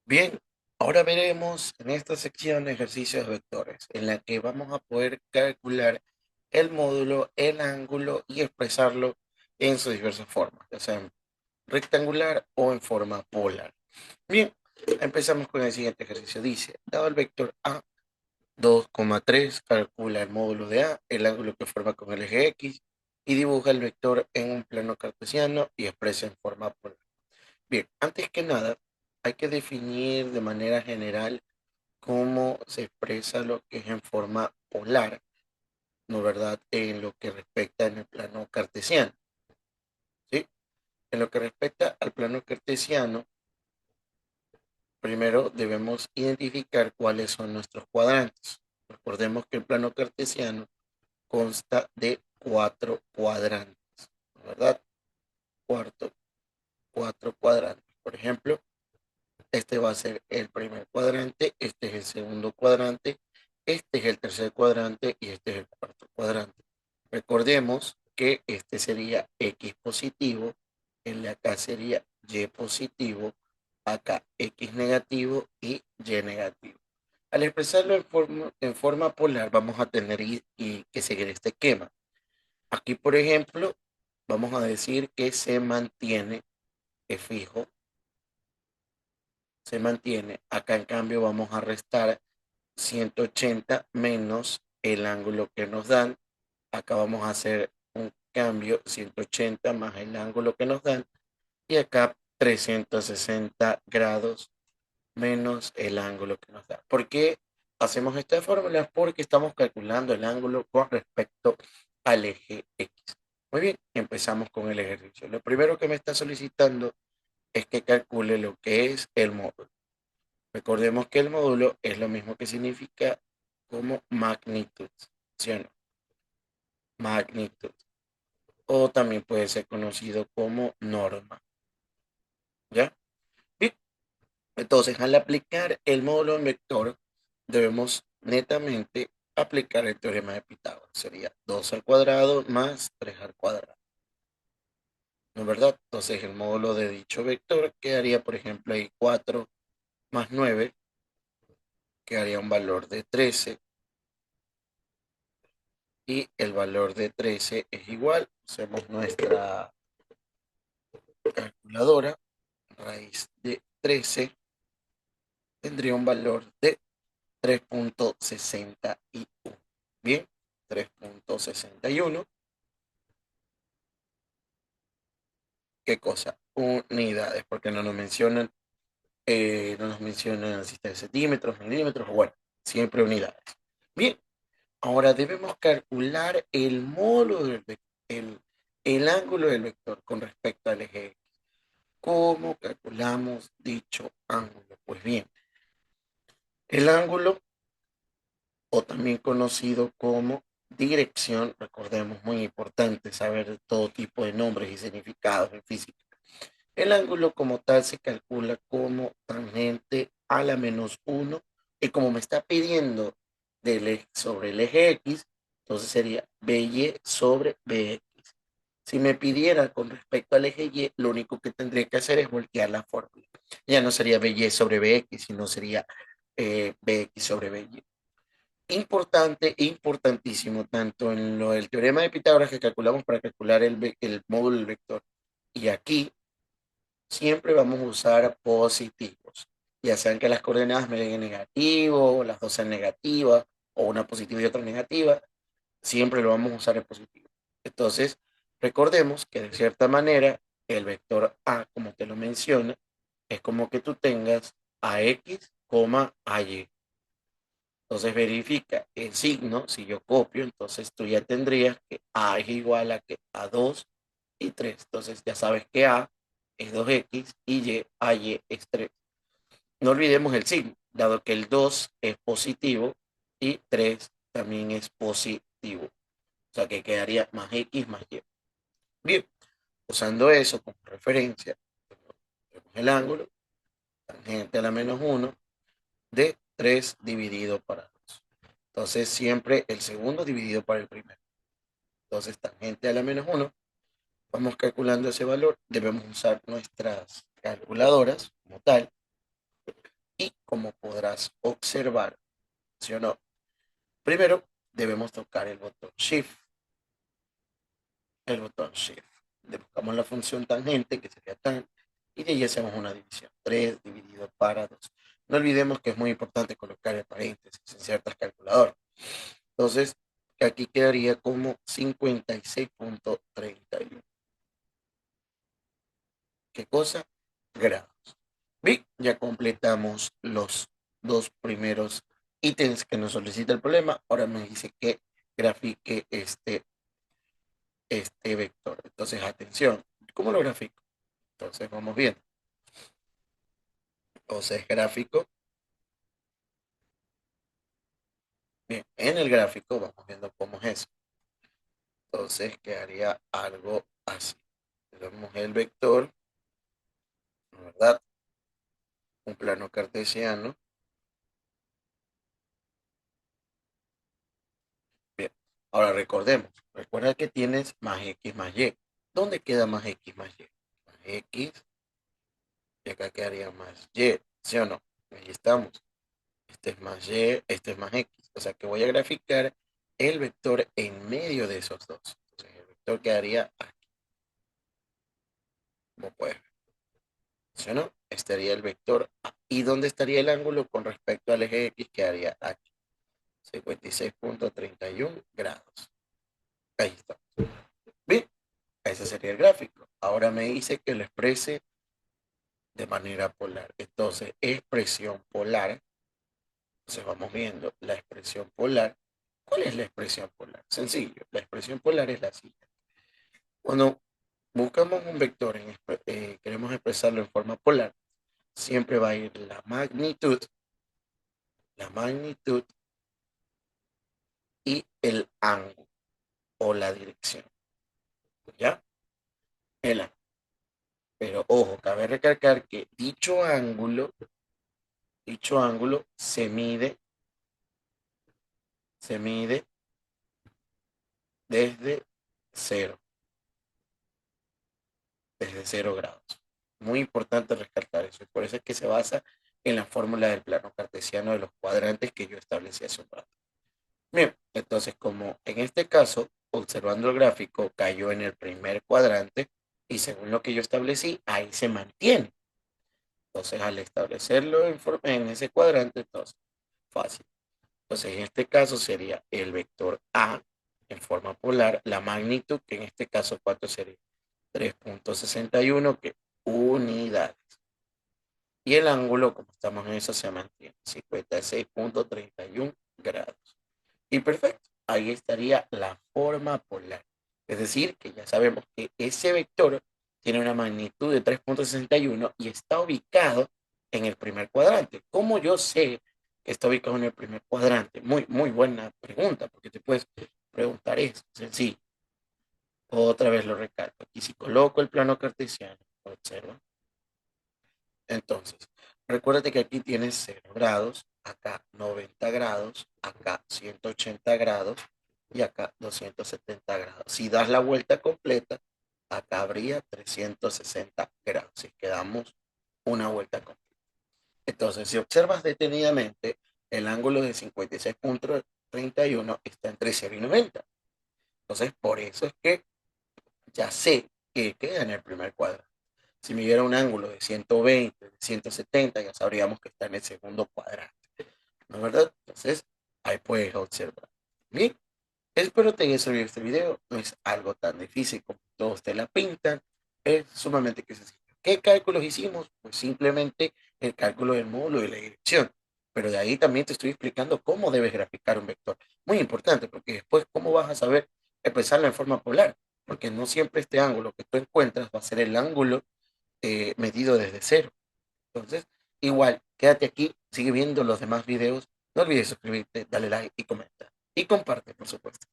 Bien, ahora veremos en esta sección ejercicios de vectores, en la que vamos a poder calcular el módulo, el ángulo y expresarlo en sus diversas formas, ya sea en rectangular o en forma polar. Bien, empezamos con el siguiente ejercicio. Dice, dado el vector A 2,3, calcula el módulo de A, el ángulo que forma con el eje X y dibuja el vector en un plano cartesiano y expresa en forma polar. Bien, antes que nada, hay que definir de manera general cómo se expresa lo que es en forma polar, ¿no verdad? En lo que respecta en el plano cartesiano, ¿sí? En lo que respecta al plano cartesiano, primero debemos identificar cuáles son nuestros cuadrantes. Recordemos que el plano cartesiano consta de cuatro cuadrantes, ¿no verdad? Cuarto, cuatro cuadrantes. Por ejemplo, este va a ser el primer cuadrante, este es el segundo cuadrante, este es el tercer cuadrante y este es el cuarto cuadrante. Recordemos que este sería X positivo, el de acá sería Y positivo, acá X negativo y Y negativo. Al expresarlo en forma polar vamos a tener que seguir este esquema. Aquí, por ejemplo, vamos a decir que se mantiene, es fijo, se mantiene. Acá en cambio vamos a restar 180 menos el ángulo que nos dan. Acá vamos a hacer un cambio 180 más el ángulo que nos dan. Y acá 360 grados menos el ángulo que nos da. ¿Por qué hacemos esta fórmula? Porque estamos calculando el ángulo con respecto al eje X. Muy bien, empezamos con el ejercicio. Lo primero que me está solicitando es que calcule lo que es el módulo. Recordemos que el módulo es lo mismo que significa como magnitud, ¿sí o no? Magnitud. O también puede ser conocido como norma, ¿ya? Bien, entonces al aplicar el módulo en vector, debemos netamente aplicar el teorema de Pitágoras. Sería 2 al cuadrado más 3 al cuadrado, ¿no es verdad? Entonces el módulo de dicho vector quedaría, por ejemplo, ahí 4 más 9, quedaría un valor de 13. Y el valor de 13 es igual. Hacemos nuestra calculadora. Raíz de 13 tendría un valor de 3,61. Bien, 3,61. ¿Qué cosa? Unidades, porque no nos mencionan si está en centímetros, milímetros, o bueno, siempre unidades. Bien, ahora debemos calcular el módulo el ángulo del vector con respecto al eje. ¿Cómo calculamos dicho ángulo? Pues bien, el ángulo, o también conocido como dirección, recordemos, muy importante saber todo tipo de nombres y significados en física. El ángulo como tal se calcula como tangente a la -1, y como me está pidiendo sobre el eje X, entonces sería BY sobre BX. Si me pidiera con respecto al eje Y, lo único que tendría que hacer es voltear la fórmula. Ya no sería BY sobre BX, sino sería BX sobre BY. Importante, importantísimo, tanto en lo del teorema de Pitágoras que calculamos para calcular el módulo del vector, y aquí siempre vamos a usar positivos, ya sean que las coordenadas me den en negativo, o las dos sean negativas, o una positiva y otra negativa, siempre lo vamos a usar en positivo. Entonces, recordemos que de cierta manera el vector A, como te lo menciona, es como que tú tengas AX, AY. Entonces verifica el signo, si yo copio, entonces tú ya tendrías que A es igual a que a 2 y 3. Entonces ya sabes que A es 2X y AY es 3. No olvidemos el signo, dado que el 2 es positivo y 3 también es positivo. O sea que quedaría más X más Y. Bien, usando eso como referencia, tenemos el ángulo tangente a la -1 de 3 dividido para 2. Entonces siempre el segundo dividido para el primero. Entonces tangente a la -1, vamos calculando ese valor. Debemos usar nuestras calculadoras como tal. como podrás observar, ¿sí o no? Primero, debemos tocar el botón Shift. El botón Shift. Le buscamos la función tangente, que sería tan, y de ahí hacemos una división. 3 dividido para 2. No olvidemos que es muy importante colocar el paréntesis en ciertas calculadoras. Entonces, aquí quedaría como 56.31. ¿Qué cosa? Grados. Bien, ya completamos los dos primeros ítems que nos solicita el problema. Ahora me dice que grafique este vector. Entonces, atención, ¿cómo lo grafico? Entonces, vamos viendo. Entonces, gráfico. Bien, en el gráfico vamos viendo cómo es eso. Entonces, quedaría algo así. Tenemos el vector, ¿verdad? Un plano cartesiano. Bien, ahora recordemos. Recuerda que tienes más x más y. ¿Dónde queda más x más y? Más x, y acá quedaría más y, ¿sí o no? Ahí estamos. Este es más y, este es más x. O sea que voy a graficar el vector en medio de esos dos. Entonces el vector quedaría aquí, como puedes ver. ¿Sí o no? Estaría el vector A. ¿Y dónde estaría el ángulo con respecto al eje X? Quedaría aquí. 56.31 grados. Ahí está. Bien, ese sería el gráfico. Ahora me dice que lo exprese de manera polar. Entonces, expresión polar. Entonces vamos viendo la expresión polar. ¿Cuál es la expresión polar? Sencillo. La expresión polar es la siguiente. Cuando buscamos un vector, queremos expresarlo en forma polar, siempre va a ir la magnitud y el ángulo o la dirección. ¿Ya? El ángulo. Pero ojo, cabe recalcar que dicho ángulo se mide desde cero, desde 0 grados. Muy importante recalcar eso. Y por eso es que se basa en la fórmula del plano cartesiano de los cuadrantes que yo establecí hace un rato. Bien, entonces como en este caso, observando el gráfico, cayó en el primer cuadrante y según lo que yo establecí, ahí se mantiene. Entonces al establecerlo en ese cuadrante, entonces, fácil. Entonces en este caso sería el vector A en forma polar, la magnitud, que en este caso, ¿cuánto sería? 3.61, que unidades. Y el ángulo, como estamos en eso, se mantiene, 56.31 grados. Y perfecto, ahí estaría la forma polar. Es decir, que ya sabemos que ese vector tiene una magnitud de 3.61 y está ubicado en el primer cuadrante. ¿Cómo yo sé que está ubicado en el primer cuadrante? Muy, muy buena pregunta, porque te puedes preguntar eso. Sencillo. Otra vez lo recalco. Aquí si coloco el plano cartesiano, observa. Entonces, recuérdate que aquí tienes 0 grados, acá 90 grados, acá 180 grados y acá 270 grados. Si das la vuelta completa, acá habría 360 grados. Si quedamos una vuelta completa. Entonces, si observas detenidamente, el ángulo de 56.31 está entre 0 y 90. Entonces, por eso es que ya sé que queda en el primer cuadro. Si me diera un ángulo de 120, de 170, ya sabríamos que está en el segundo cuadrante. ¿No es verdad? Entonces, ahí puedes observar. Bien, espero te haya servido este video. No es algo tan difícil como todos te la pintan. Es sumamente sencillo. ¿Qué cálculos hicimos? Pues simplemente el cálculo del módulo de la dirección. Pero de ahí también te estoy explicando cómo debes graficar un vector. Muy importante, porque después, ¿cómo vas a saber expresarlo en forma polar? Porque no siempre este ángulo que tú encuentras va a ser el ángulo medido desde cero. Entonces, igual, quédate aquí, sigue viendo los demás videos. No olvides suscribirte, dale like y comenta. Y comparte, por supuesto.